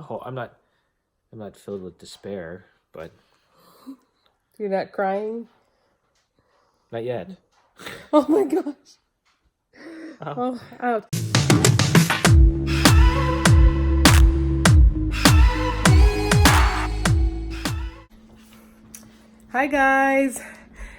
Oh, I'm not filled with despair, but You're not crying? not yet. Oh my gosh. Oh. Oh, ouch. Hi guys,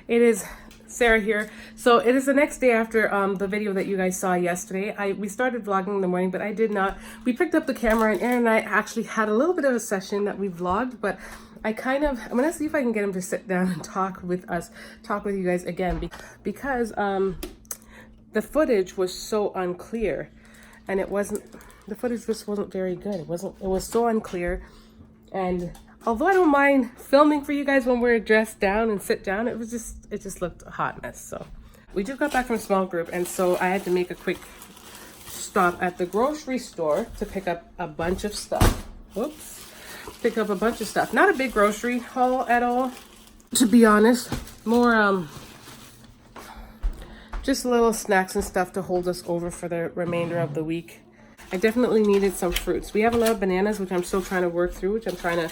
it is Sarah here. So it is the next day after the video that you guys saw yesterday. We started vlogging in the morning, but I did not. We picked up the camera and Aaron and I actually had a little bit of a session that we vlogged, but I'm gonna see if I can get him to sit down and talk with you guys again, because the footage was so unclear, and the footage just wasn't very good. It was so unclear, and although I don't mind filming for you guys when we're dressed down and sit down, it just looked a hot mess. So we just got back from a small group, and so I had to make a quick stop at the grocery store to pick up a bunch of stuff. Whoops. Pick up a bunch of stuff. Not a big grocery haul at all, to be honest. More just little snacks and stuff to hold us over for the remainder of the week. I definitely needed some fruits. We have a lot of bananas, which I'm still trying to work through, which I'm trying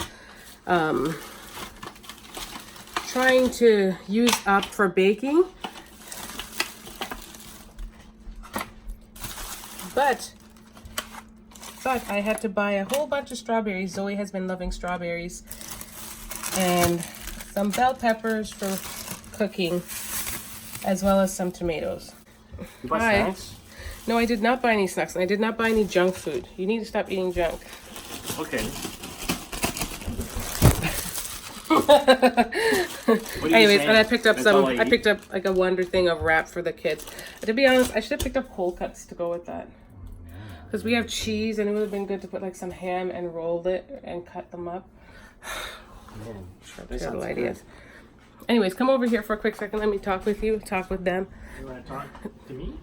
to use up for baking. But I had to buy a whole bunch of strawberries. Zoe has been loving strawberries, and some bell peppers for cooking, as well as some tomatoes. You bought snacks? No, I did not buy any snacks, and I did not buy any junk food. You need to stop eating junk. Okay. Anyways, and I picked up like a wonder thing of wrap for the kids. To be honest, I should have picked up cold cuts to go with that, because we have cheese, and it would have been good to put like some ham and roll it and cut them up. Terrible ideas. Anyways, come over here for a quick second. Let me talk with you. Talk with them. You want to talk to me?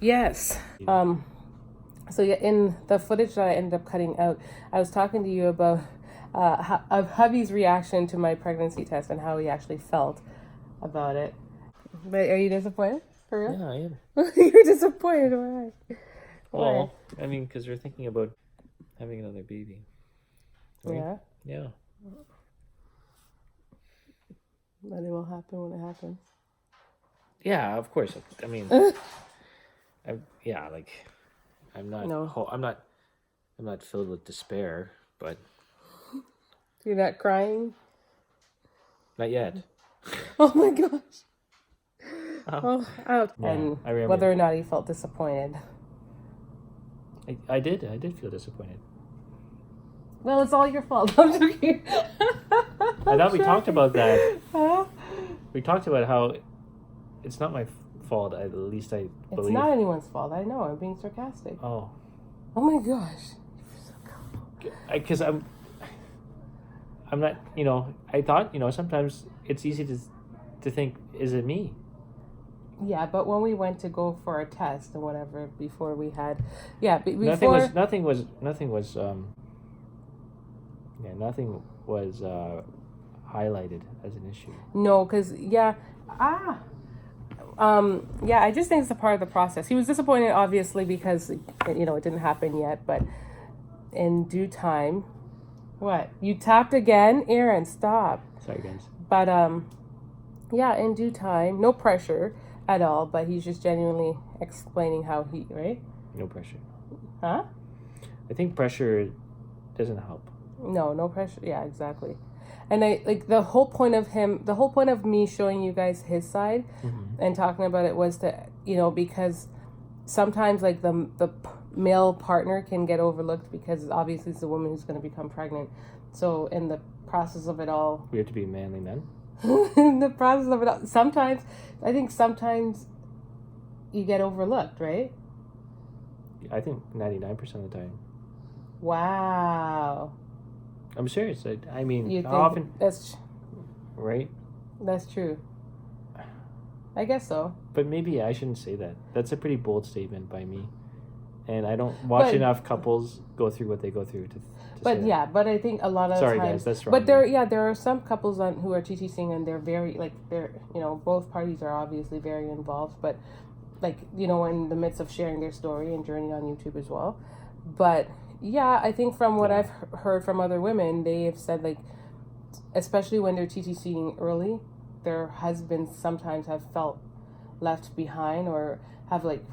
Yes. So yeah, in the footage that I ended up cutting out, I was talking to you about of hubby's reaction to my pregnancy test and how he actually felt about it. But are you disappointed? For real? Yeah, I am. You're disappointed, why? Well, I mean, because we're thinking about having another baby. Right? Yeah. Yeah. But it will happen when it happens. Yeah, of course. I mean, I'm not. No. I'm not filled with despair, but You're not crying? not yet. Oh my gosh. Oh. Ouch. Yeah, And I remember. whether or not he felt disappointed. I did feel disappointed. Well, it's all your fault. I'm joking. I thought we talked about that. Huh? We talked about how it's not my fault. At least I believe. It's not anyone's fault. I know. I'm being sarcastic. Oh. Oh my gosh. Because I'm not. I thought. Sometimes it's easy to think, is it me? Yeah, but when we went to go for a test and whatever before we had, before Nothing was highlighted as an issue. No, because I just think it's a part of the process. He was disappointed, obviously, because it didn't happen yet, but in due time. What? You tapped again? Aaron, stop. Sorry, guys. But in due time, no pressure at all, but he's just genuinely explaining how right? No pressure. Huh? I think pressure doesn't help. No pressure. Yeah, exactly. And the whole point of me showing you guys his side and talking about it was to, because sometimes like the male partner can get overlooked because obviously it's the woman who's going to become pregnant. So in the process of it all, We have to be manly men. in the process of it all, sometimes you get overlooked, right? I think 99% of the time. Wow. I'm serious. I mean, You how think often, that's right? true. I guess so. But maybe I shouldn't say that. That's a pretty bold statement by me. And I don't watch enough couples go through what they go through to But say yeah, that. but I think a lot of Sorry, times, guys, that's wrong. But there are some couples who are ttcing, and they're very both parties are obviously very involved, but in the midst of sharing their story and journey on YouTube as well. But Yeah, I think from what Yeah. I've heard from other women, they have said, like, especially when they're ttcing early, their husbands sometimes have felt left behind or have, like,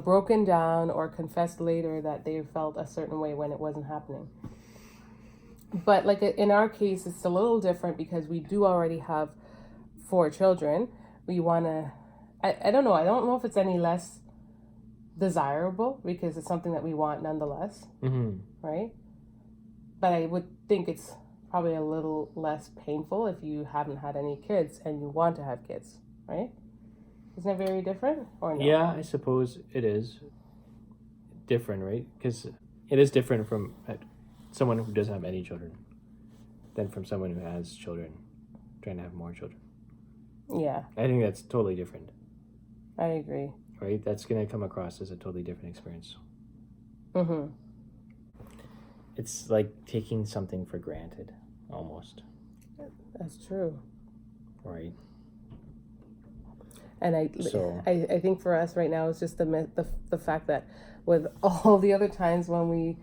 broken down or confessed later that they felt a certain way when it wasn't happening. But, like, in our case, it's a little different because we do already have 4 children. We want to, I don't know. I don't know if it's any less desirable because it's something that we want nonetheless, right? But I would think it's probably a little less painful if you haven't had any kids and you want to have kids, right? Isn't it very different, or no? Yeah, I suppose it is different, right? Because it is different from someone who doesn't have any children than from someone who has children trying to have more children. Yeah, I think that's totally different, I agree. right? That's going to come across as a totally different experience. It's like taking something for granted, almost. That's true. Right. And I think for us right now it's just the fact that with all the other times when we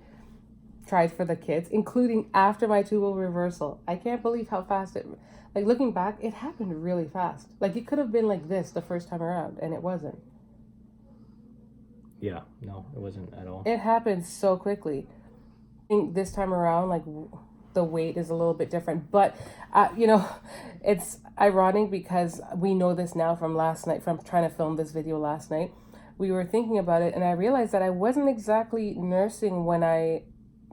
tried for the kids, including after my tubal reversal, I can't believe how fast it. Like, looking back, it happened really fast. Like, it could have been like this the first time around, and it wasn't. Yeah, no, it wasn't at all. It happened so quickly. I think this time around, like, the weight is a little bit different. But, it's ironic because we know this now from last night, from trying to film this video last night. We were thinking about it, and I realized that I wasn't exactly nursing when I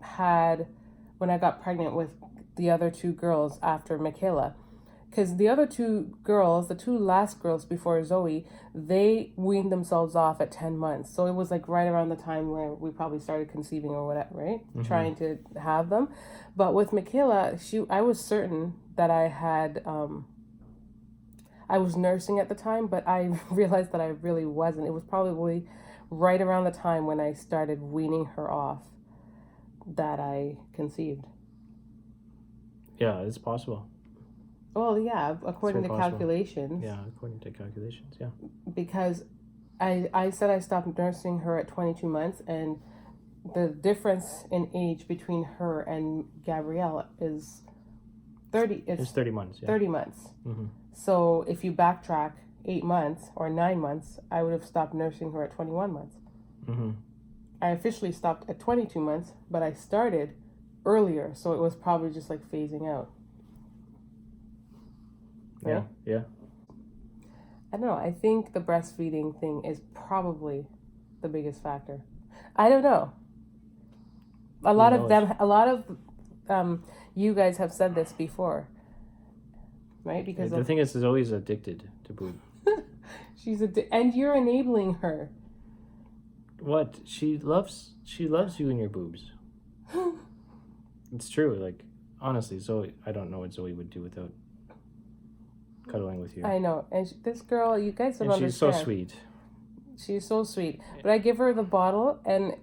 got pregnant with the other 2 girls after Michaela. Because the other 2 girls, the 2 last girls before Zoe, they weaned themselves off at 10 months. So it was like right around the time where we probably started conceiving or whatever, right? Trying to have them. But with Michaela, I was certain that I was nursing at the time, but I realized that I really wasn't. It was probably right around the time when I started weaning her off that I conceived. Yeah, it's possible. Well, yeah, according to calculations. Yeah, according to calculations, yeah. Because I said I stopped nursing her at 22 months, and the difference in age between her and Gabrielle is 30. It's 30 months. Yeah. 30 months. So if you backtrack 8 months or 9 months, I would have stopped nursing her at 21 months. I officially stopped at 22 months, but I started earlier, so it was probably just like phasing out. Right? Yeah. I don't know. I think the breastfeeding thing is probably the biggest factor. I don't know. A lot of you guys have said this before, right? Because the thing is always addicted to boob. and you're enabling her. What? She loves you and your boobs. It's true. Like, honestly, Zoe, I don't know what Zoe would do without cuddling with you. I know. And this girl, you guys don't understand. She's so sweet. She's so sweet. But I give her the bottle, and,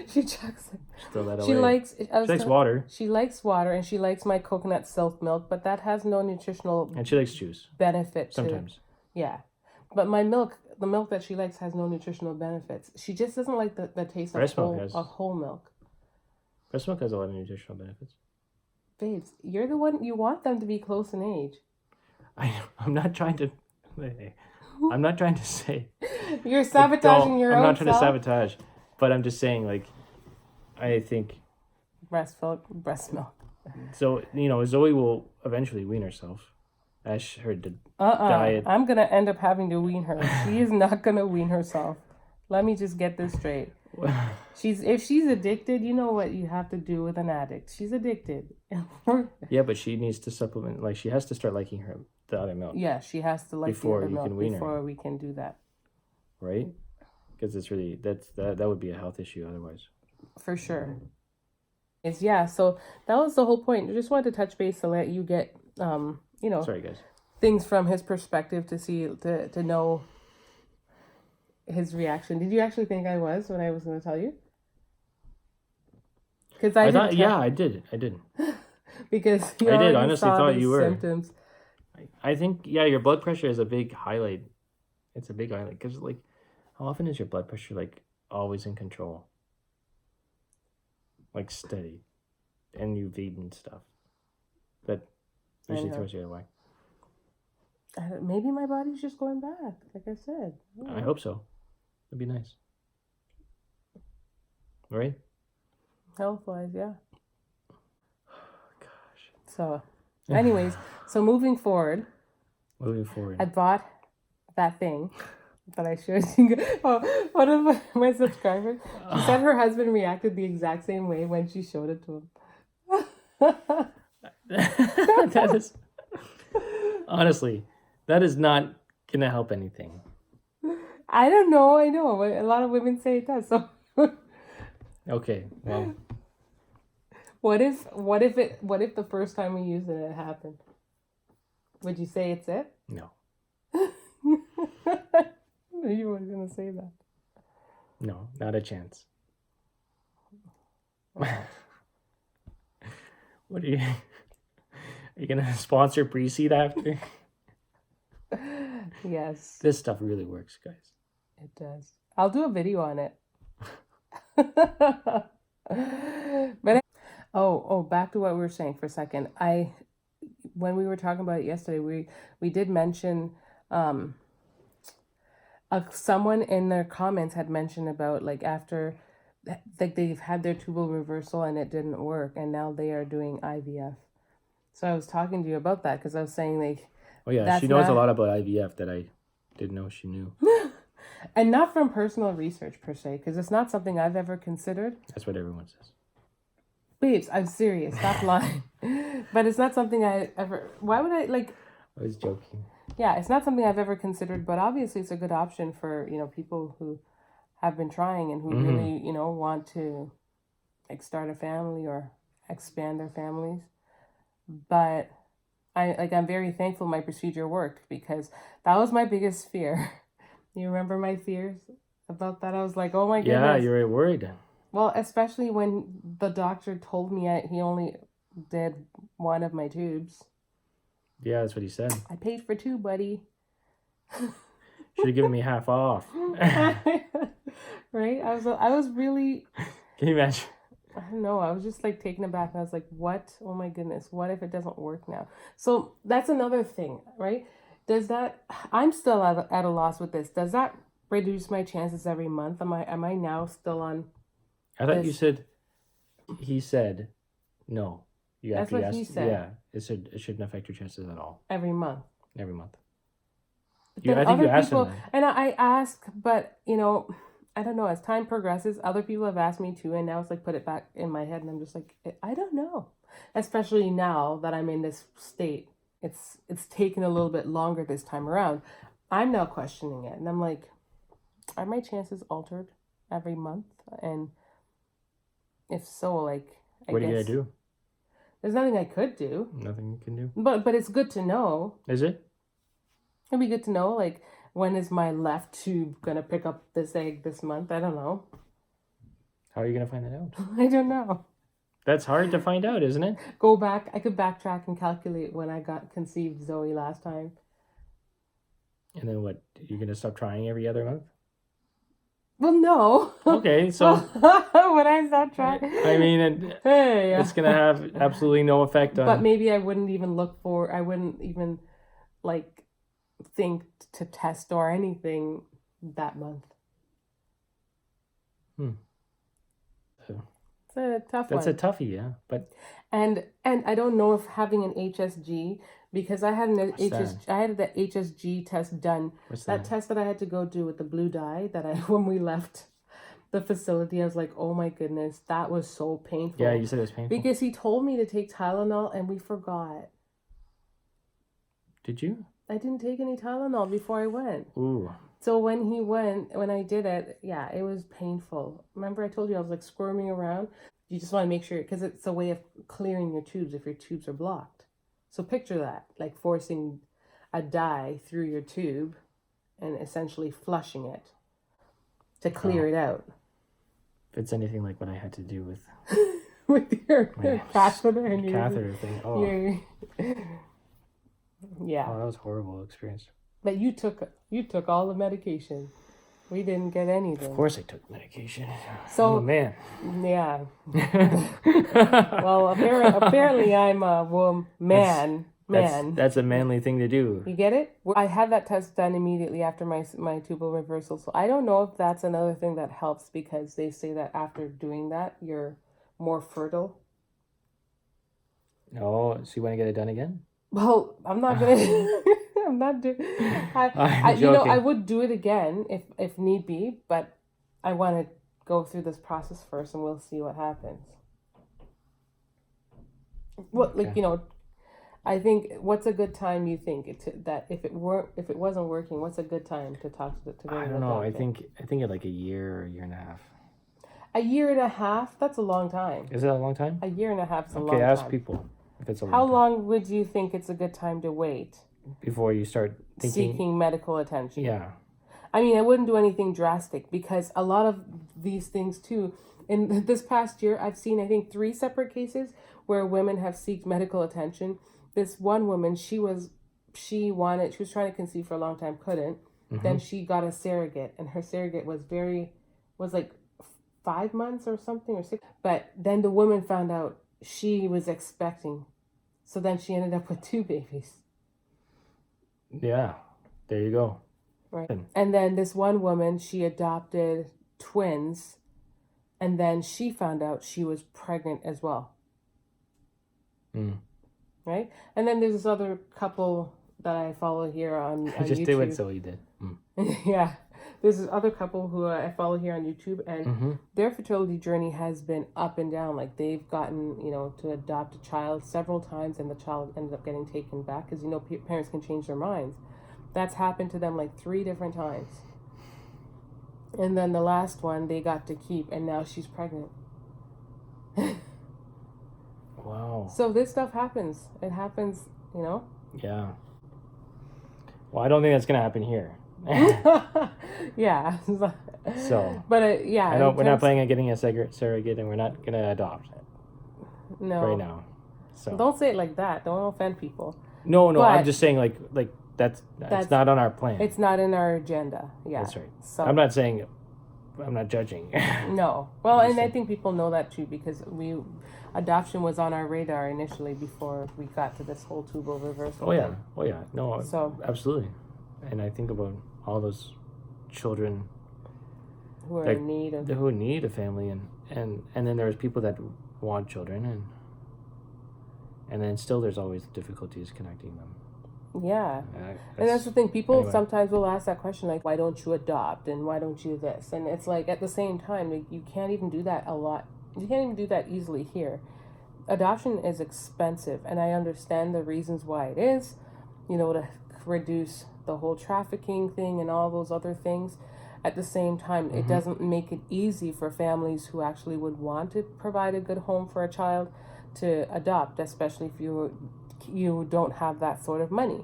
she chucks it. Throw that She away. likes water. She likes water, and she likes my coconut silk milk, but that has no nutritional And she likes juice. benefit. Sometimes. Yeah. But my milk, the milk that she likes, has no nutritional benefits. She just doesn't like the taste of whole milk. Breast milk has a lot of nutritional benefits. Babes, you're the one, you want them to be close in age. I'm not trying to say. You're sabotaging your own self. I'm not trying to sabotage, but I'm just saying, like, I think breast milk. So, Zoe will eventually wean herself. As her diet. I'm going to end up having to wean her. She is not going to wean herself. Let me just get this straight. If she's addicted, you know what you have to do with an addict. She's addicted. Yeah, but she needs to supplement. Like, she has to start liking the other milk. Yeah, she has to like before the you milk can wean before her. we can do that. Right? Because it's really that would be a health issue otherwise. For sure. So that was the whole point. I just wanted to touch base to let you get Sorry, guys. Things from his perspective to know his reaction. Did you actually think I was when I was going to tell you? Because I did. Because I did honestly thought you were. Symptoms. I think your blood pressure is a big highlight. It's a big highlight because, like, how often is your blood pressure, like, always in control? like steady, and you've eaten stuff that usually throws you away. Maybe my body's just going back, like I said. I hope so. It'd be nice. Right? Health-wise, yeah. Gosh. So, anyways, so moving forward. I bought that thing that I showed you. Oh, one of my subscribers, she said her husband reacted the exact same way when she showed it to him. That is... Honestly, that is not going to help anything. I don't know. I know. A lot of women say it does. So... Okay, well... What if the first time we used it happened? Would you say it's it? No. You weren't gonna say that. No, not a chance. What are you gonna sponsor pre-seed after? Yes. This stuff really works, guys. It does. I'll do a video on it. But back to what we were saying for a second. When we were talking about it yesterday, we did mention someone in their comments had mentioned about like after like they've had their tubal reversal and it didn't work, and now they are doing IVF. So I was talking to you about that because I was saying like, oh yeah, she knows a lot about IVF that I didn't know she knew. And not from personal research per se, because it's not something I've ever considered. That's what everyone says. Babes, I'm serious. Stop lying. But it's not something I ever... Why would I, like... I was joking. Yeah, it's not something I've ever considered, but obviously it's a good option for, people who have been trying and who really, want to, like, start a family or expand their families. But I'm very thankful my procedure worked, because that was my biggest fear. You remember my fears about that? I was like, oh my goodness. Yeah, you were worried. Well, especially when the doctor told me he only did one of my tubes. Yeah, that's what he said. I paid for two, buddy. Should have given me half off. Right? I was really... Can you imagine? I don't know. I was just like taken aback. And I was like, what? Oh my goodness. What if it doesn't work now? So that's another thing, right? I'm still at a loss with this. Does that reduce my chances every month? Am I now still on... I thought you said, he said, no. That's what he said. Yeah, it shouldn't affect your chances at all. Every month. Every month. I think you asked him that. And I ask, but, I don't know. As time progresses, other people have asked me too, and now it's like put it back in my head, and I'm just like, I don't know. Especially now that I'm in this state. It's taken a little bit longer this time around. I'm now questioning it, and I'm like, are my chances altered every month? And if so, like, what are you gonna do? There's nothing I could do. Nothing you can do. But it's good to know. Is it? It'd be good to know, like, when is my left tube gonna pick up this egg this month? I don't know. How are you gonna find that out? I don't know. That's hard to find out, isn't it? Go back. I could backtrack and calculate when I got conceived Zoe last time. And then what? You're gonna stop trying every other month? Well, no. Okay, so... when I stop trying... I mean, it's going to have absolutely no effect on... But maybe I wouldn't even I wouldn't even, like, think to test or anything that month. It's a tough one. That's a toughie, yeah. But... And I don't know if having an HSG... Because I had the HSG test done. What's that? That test that I had to go do with the blue dye when we left the facility, I was like, oh my goodness, that was so painful. Yeah, you said it was painful. Because he told me to take Tylenol and we forgot. Did you? I didn't take any Tylenol before I went. Ooh. So when I did it, yeah, it was painful. Remember I told you I was like squirming around? You just want to make sure, because it's a way of clearing your tubes if your tubes are blocked. So picture that, like forcing a dye through your tube and essentially flushing it to clear it out. If it's anything like what I had to do with... with your catheter and your... Catheter thing. Oh. Yeah. Oh, that was a horrible experience. But you took all the medication. We didn't get anything. Of course I took medication. So, I'm a man. Yeah. Well, apparently I'm a man. That's a manly thing to do. You get it? I had that test done immediately after my tubal reversal. So I don't know if that's another thing that helps, because they say that after doing that, you're more fertile. Oh, so you want to get it done again? Well, I'm not gonna. I'm not doing. I would do it again if need be, but I want to go through this process first, and we'll see what happens. What, Okay. I think, what's a good time you think that if it wasn't working, what's a good time to talk to go to the doctor? I don't know. I think at like a year or a year and a half. A year and a half? That's a long time. Is that a long time? A year and a half is a long Okay, time. ask people if it's a long How time. long would you think it's a good time to wait? Before you start thinking. Seeking medical attention. Yeah. I mean, I wouldn't do anything drastic, because a lot of these things too, in this past year, I've seen, I think, 3 separate cases where women have sought medical attention. This one woman, she was trying to conceive for a long time, couldn't. Mm-hmm. Then she got a surrogate, and her surrogate was like 5 months or something, or 6. But then the woman found out she was expecting. So then she ended up with 2 babies. Yeah. There you go. Right. And then this one woman, she adopted twins, and then she found out she was pregnant as well. Mm. Right? And then there's this other couple that I follow here on I just YouTube. did what Zoe did. Mm. Yeah. There's this other couple who I follow here on YouTube, and their fertility journey has been up and down. Like, they've gotten, to adopt a child several times, and the child ended up getting taken back, because, parents can change their minds. That's happened to them like 3 different times. And then the last one they got to keep, and now she's pregnant. Wow. So this stuff happens. It happens, Yeah. Well, I don't think that's going to happen here. Yeah. So. But yeah. I know we're not planning on getting a surrogate, and we're not going to adopt. No. Right now. So. Don't say it like that. Don't offend people. No. But I'm just saying, like that's not on our plan. It's not in our agenda. Yeah. That's right. So I'm not saying. I'm not judging. No. Well, and I think people know that too, because adoption was on our radar initially before we got to this whole tubal reversal. Oh yeah. No. So absolutely. And I think about all those children who are in need of who need a family, and then there's people that want children, and then still there's always difficulties connecting them. Yeah. And that's the thing. People sometimes will ask that question, like, why don't you adopt, and why don't you this? And it's like, at the same time, like, you can't even do that a lot. You can't even do that easily here. Adoption is expensive, and I understand the reasons why it is, to reduce the whole trafficking thing and all those other things. At the same time, it doesn't make it easy for families who actually would want to provide a good home for a child to adopt, especially if you don't have that sort of money,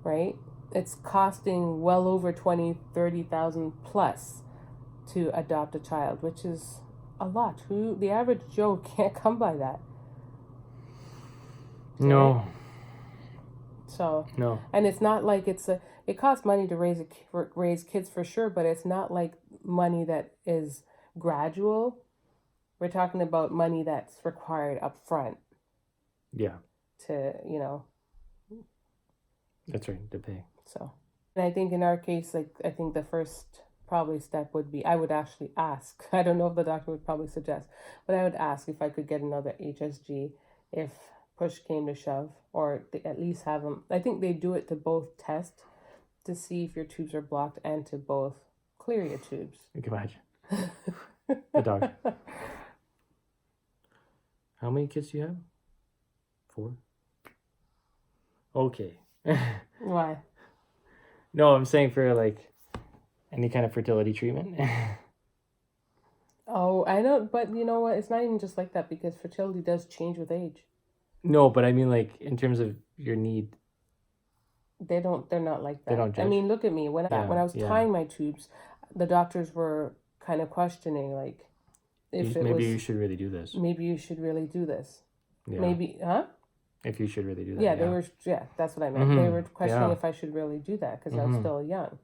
right? It's costing well over 20,000, 30,000 plus to adopt a child, which is a lot. The average Joe can't come by that. No. Right? So no, and it's not like it costs money to raise kids for sure, but it's not like money that is gradual. We're talking about money that's required up front. Yeah. To That's right, to pay. So, and I think in our case, like, I think the first probably step would be, I would actually ask. I don't know if the doctor would probably suggest, but I would ask if I could get another HSG if push came to shove, or at least have them. I think they do it to both test to see if your tubes are blocked and to both clear your tubes. You can imagine. The doctor. How many kids do you have? 4? Okay. Why? No, I'm saying for like any kind of fertility treatment. Oh, I know, but you know what? It's not even just like that, because fertility does change with age. No, but I mean, like, in terms of your need. They're not like that. They don't judge. I mean, look at me. When I was tying my tubes, the doctors were kind of questioning, like, maybe you should really do this. Maybe you should really do this. Yeah. Maybe, huh? If you should really do that. Yeah, they were. Yeah, that's what I meant. They were questioning if I should really do that, because I was still young.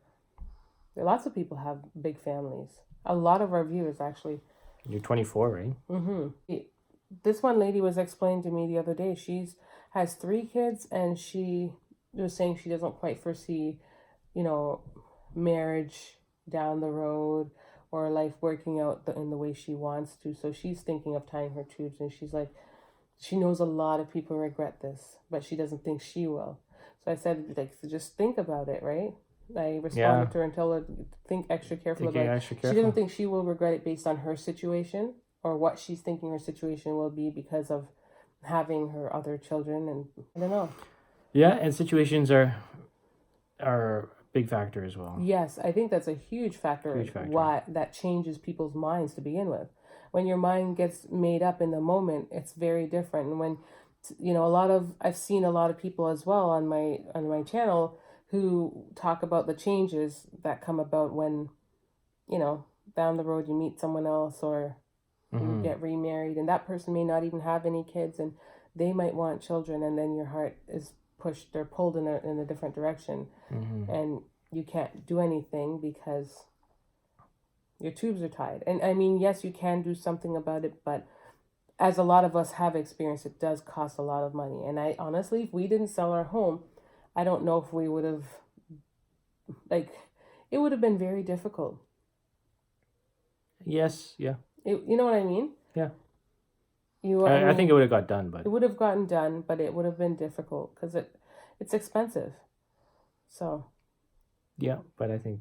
Lots of people have big families. A lot of our viewers actually. You're 24, right? Mm-hmm. This one lady was explaining to me the other day. Has 3 kids, and she was saying she doesn't quite foresee, marriage down the road or life working out in the way she wants to. So she's thinking of tying her tubes, and she's like, she knows a lot of people regret this, but she doesn't think she will. So I said, like, so just think about it, right? I responded to her and told her think extra careful about it. She doesn't think she will regret it based on her situation or what she's thinking her situation will be because of having her other children, and I don't know. Yeah, and situations are a big factor as well. Yes, I think that's a huge factor. Why that changes people's minds to begin with. When your mind gets made up in the moment, it's very different. And when I've seen a lot of people as well on my channel who talk about the changes that come about when, down the road you meet someone else or you get remarried, and that person may not even have any kids, and they might want children, and then your heart is pushed or pulled in a different direction, and you can't do anything because your tubes are tied. And I mean, yes, you can do something about it, but as a lot of us have experienced, it does cost a lot of money. And I honestly, if we didn't sell our home, I don't know if we would have, it would have been very difficult. Yes, yeah. You know what I mean? Yeah. I think it would have got done, but... It would have gotten done, but it would have been difficult because it's expensive. So... Yeah, but I think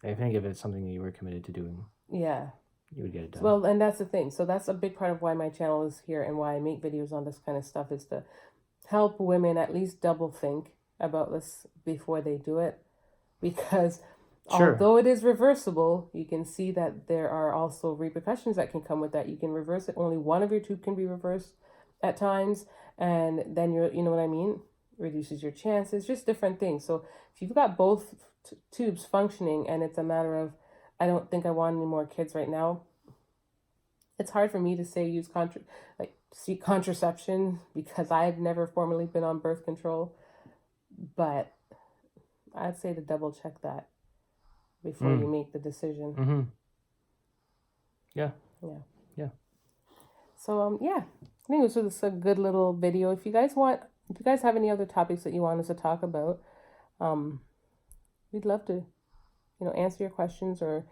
if it's something that you were committed to doing... Yeah. You would get it done. Well, and that's the thing. So that's a big part of why my channel is here and why I make videos on this kind of stuff, is to help women at least double think about this before they do it. Because although it is reversible, you can see that there are also repercussions that can come with that. You can reverse it. Only one of your tube can be reversed at times. And then you know what I mean? Reduces your chances, just different things. So if you've got both tubes functioning and it's a matter of, I don't think I want any more kids right now, it's hard for me to say use seek contraception because I've never formally been on birth control, but I'd say to double check that before you make the decision. Yeah. So I think this was a good little video. If you guys have any other topics that you want us to talk about, we'd love to answer your questions or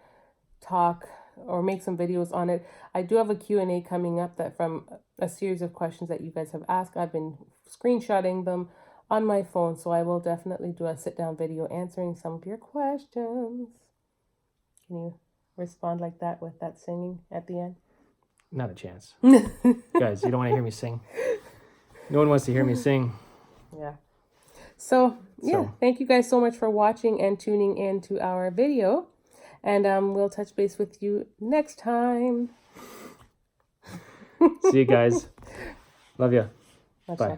talk or make some videos on it. I do have a Q&A coming up that from a series of questions that you guys have asked. I've been screenshotting them on my phone, so I will definitely do a sit-down video answering some of your questions. Can you respond like that with that singing at the end? Not a chance. Guys, you don't want to hear me sing. No one wants to hear me sing. Yeah. So, thank you guys so much for watching and tuning in to our video. And we'll touch base with you next time. See you guys. Love you. Bye. Bye.